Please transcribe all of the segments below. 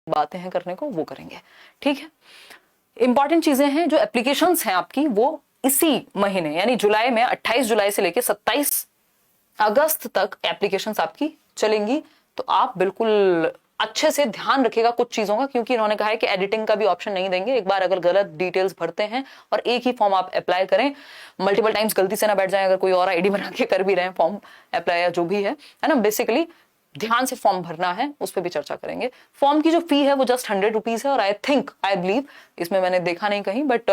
बातें हैं करने को वो करेंगे। ठीक है, इंपॉर्टेंट चीजें हैं जो एप्लीकेशंस हैं आपकी वो इसी महीने यानी जुलाई में 28 जुलाई से लेकर 27 अगस्त तक एप्लीकेशंस आपकी चलेंगी। तो आप बिल्कुल अच्छे से ध्यान रखिएगा कुछ चीजों का, क्योंकि इन्होंने कहा है कि एडिटिंग का भी ऑप्शन नहीं देंगे। एक बार अगर गलत डिटेल्स भरते हैं और एक ही फॉर्म आप अप्लाई करें, मल्टीपल टाइम्स गलती से ना बैठ जाए, अगर कोई और आईडी बना के कर भी रहे हैं फॉर्म अप्लाई या जो भी है ना, बेसिकली ध्यान से फॉर्म भरना है, उस पर भी चर्चा करेंगे। फॉर्म की जो फी है वो जस्ट 100 रुपीज है, और आई बिलीव, इसमें मैंने देखा नहीं कहीं, बट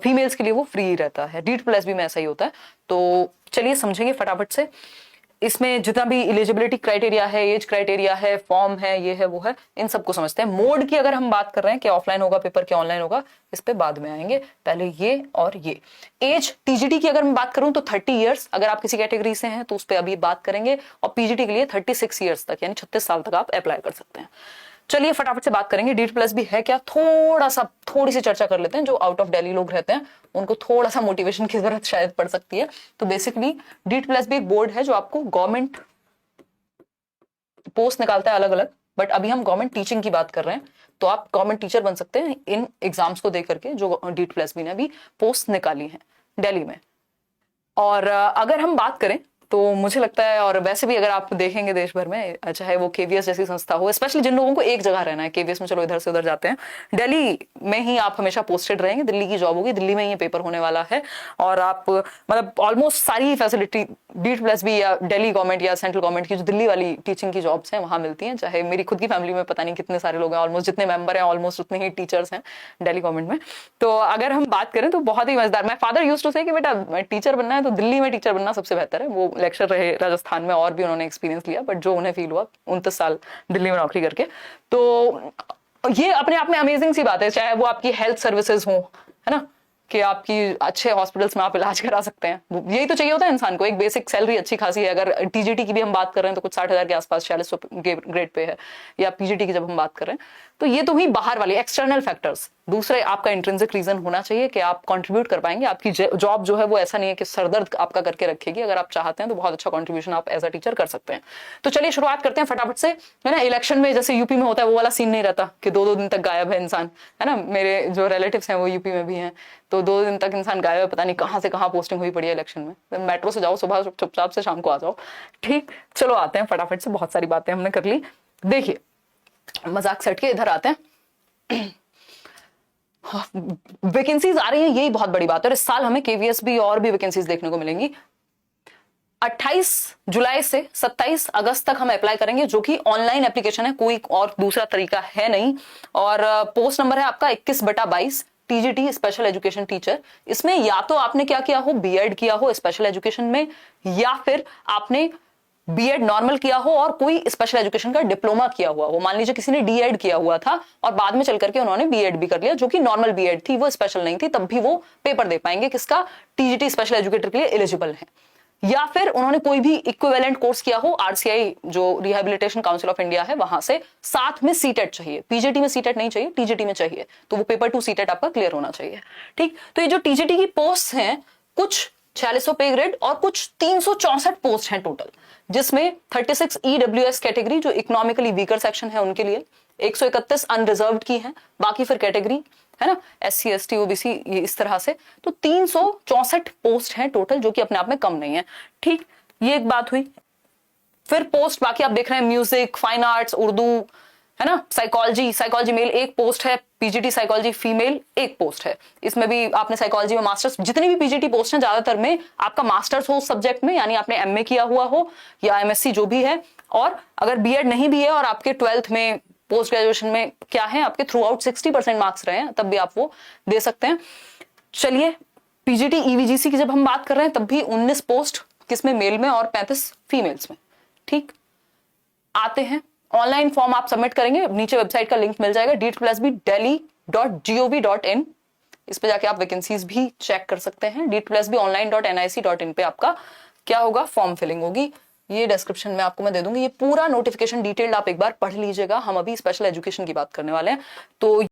फीमेल्स के लिए वो फ्री रहता है। DEET+ भी में ऐसा ही होता है। तो चलिए समझेंगे फटाफट से। इसमें जितना भी एलिजिबिलिटी क्राइटेरिया है, एज क्राइटेरिया है, फॉर्म है, ये है वो है, इन सबको समझते हैं। मोड की अगर हम बात कर रहे हैं कि ऑफलाइन होगा पेपर क्या ऑनलाइन होगा, इस पे बाद में आएंगे, पहले ये और ये। एज TGT की अगर मैं बात करूं तो 30 इयर्स, अगर आप किसी कैटेगरी से हैं तो उस पर अभी बात करेंगे, और PGT के लिए 36 इयर्स तक यानी 36 साल तक आप अप्लाई कर सकते हैं। चलिए फटाफट से बात करेंगे DEET+ भी है क्या, थोड़ी सी चर्चा कर लेते हैं। जो आउट ऑफ दिल्ली लोग रहते हैं उनको थोड़ा सा मोटिवेशन की जरूरत शायद पड़ सकती है। तो बेसिकली DEET+ भी एक बोर्ड है जो आपको गवर्नमेंट पोस्ट निकालता है अलग अलग, बट अभी हम गवर्नमेंट टीचिंग की बात कर रहे हैं। तो आप गवर्नमेंट टीचर बन सकते हैं इन एग्जाम्स को देकर के, जो DEET+ भी ने अभी पोस्ट निकाली है दिल्ली में। और अगर हम बात करें तो मुझे लगता है, और वैसे भी अगर आप देखेंगे देश भर में, चाहे वो KVS जैसी संस्था हो, स्पेशली जिन लोगों को एक जगह रहना है, KVS में चलो इधर से उधर जाते हैं, दिल्ली में ही आप हमेशा पोस्टेड रहेंगे, दिल्ली की जॉब होगी, दिल्ली में ही पेपर होने वाला है, और आप मतलब ऑलमोस्ट सारी फैसिलिटी DEET+ भी या दिल्ली गवर्नमेंट या सेंट्रल गवर्नमेंट की जो दिल्ली वाली टीचिंग की जॉब्स हैं वहां मिलती हैं। चाहे मेरी खुद की फैमिली में पता नहीं कितने सारे लोग हैं, ऑलमोस्ट जितने मेंबर हैं ऑलमोस्ट उतने ही टीचर्स हैं दिल्ली गवर्नमेंट में। तो अगर हम बात करें तो बहुत ही मजेदार, माय फादर यूज्ड टू से कि बेटा टीचर बनना है तो दिल्ली में टीचर बनना सबसे बेहतर है। वो लेक्चर रहे राजस्थान में और भी उन्होंने एक्सपीरियंस लिया, बट जो उन्हें फील हुआ 29 साल दिल्ली में नौकरी करके, तो ये अपने आप में अमेजिंग सी बात है। चाहे वो आपकी हेल्थ सर्विसेज हो, है ना, कि आपकी अच्छे हॉस्पिटल्स में आप इलाज करा सकते हैं, यही तो चाहिए होता है इंसान को, एक बेसिक सैलरी अच्छी खासी है। अगर TGT की भी हम बात कर रहे हैं तो कुछ 60,000 के आसपास 4600 ग्रेड पे है, या PGT की जब हम बात कर रहे हैं, तो ये तो हुई बाहर वाली एक्सटर्नल फैक्टर्स। दूसरे आपका इंट्रिंसिक रीजन होना चाहिए कि आप कंट्रीब्यूट कर पाएंगे। आपकी जॉब जो है वो ऐसा नहीं है कि सरदर्द आपका करके रखेगी, अगर आप चाहते हैं तो बहुत अच्छा कंट्रीब्यूशन आप एज अ टीचर कर सकते हैं। तो चलिए शुरुआत करते हैं फटाफट से, है ना। इलेक्शन में जैसे यूपी में होता है वो वाला सीन नहीं रहता कि 2-2 दिन तक गायब है इंसान, है ना। मेरे जो रिलेटिव्स हैं वो यूपी में भी हैं, तो 2 दिन तक इंसान गायब है, पता नहीं कहां से कहां पोस्टिंग हुई पड़ी है इलेक्शन में। मेट्रो से जाओ सुबह, चुपचाप से शाम को आ जाओ। ठीक, चलो आते हैं फटाफट से, बहुत सारी बातें हमने कर ली। देखिए मजाक सेट के इधर आते हैं। वैकेंसीज आ रही हैं, यही बहुत बड़ी बात है, और इस साल हमें KVS भी और भी वैकेंसीज देखने को मिलेंगी। 28 जुलाई से 27 अगस्त तक हम अप्लाई करेंगे, जो कि ऑनलाइन एप्लीकेशन है, कोई और दूसरा तरीका है नहीं। और पोस्ट नंबर है आपका 21/22 TGT स्पेशल एजुकेशन टीचर। इसमें या तो आपने क्या किया हो, B.Ed किया हो स्पेशल एजुकेशन में, या फिर आपने B.Ed नॉर्मल किया हो और कोई स्पेशल एजुकेशन का डिप्लोमा किया हुआ हो। मान लीजिए किसी ने D.Ed किया हुआ था और बाद में चल करके उन्होंने B.Ed भी कर लिया, जो कि नॉर्मल B.Ed थी, वो स्पेशल नहीं थी, तब भी वो पेपर दे पाएंगे, किसका, TGT स्पेशल एजुकेटर के लिए एलिजिबल है। या फिर उन्होंने कोई भी इक्विवेलेंट कोर्स किया हो, RCI जो रिहेबिलिटेशन काउंसिल ऑफ इंडिया है वहां से, साथ में CTET चाहिए। PGT में CTET नहीं चाहिए, TGT में चाहिए, तो वो पेपर 2 CTET आपका क्लियर होना चाहिए। ठीक, तो ये जो TGT की पोस्ट हैं, कुछ 4600 पे ग्रेड और कुछ 364 पोस्ट हैं टोटल, जिसमें 36 EWS कैटेगरी जो इकोनॉमिकली वीकर सेक्शन है उनके लिए, 131 अनरिजर्व्ड की हैं, बाकी फिर कैटेगरी, है ना, SC ST OBC ये इस तरह से। तो 364 पोस्ट हैं टोटल, जो कि अपने आप में कम नहीं है। ठीक, ये एक बात हुई। फिर पोस्ट बाकी आप देख रहे हैं, म्यूजिक, फाइन आर्ट्स, उर्दू, है ना, साइकोलॉजी मेल एक पोस्ट है, PGT साइकोलॉजी फीमेल एक पोस्ट है। इसमें भी आपने साइकोलॉजी में मास्टर्स, जितनी भी PGT पोस्ट हैं ज्यादातर में आपका मास्टर्स हो सब्जेक्ट में, यानी आपने MA किया हुआ हो या MSc जो भी है, और अगर B.Ed नहीं भी है और आपके 12th में पोस्ट ग्रेजुएशन में क्या है आपके थ्रू आउट 60% मार्क्स रहे हैं, तब भी आप वो दे सकते हैं। चलिए PGT EVGC की जब हम बात कर रहे हैं तब भी 19 पोस्ट किसमें, मेल में, और 35 फीमेल्स में। ठीक, आते हैं ऑनलाइन फॉर्म आप सबमिट करेंगे, नीचे वेबसाइट का लिंक मिल जाएगा, DEET+ भी delhi.gov.in, इस पे जाके आप वैकेंसीज भी चेक कर सकते हैं। DEET+ भी online.nic.in पे आपका क्या होगा, फॉर्म फिलिंग होगी। ये डिस्क्रिप्शन में आपको मैं दे दूंगी, ये पूरा नोटिफिकेशन डिटेल्ड आप एक बार पढ़ लीजिएगा। हम अभी स्पेशल एजुकेशन की बात करने वाले हैं, तो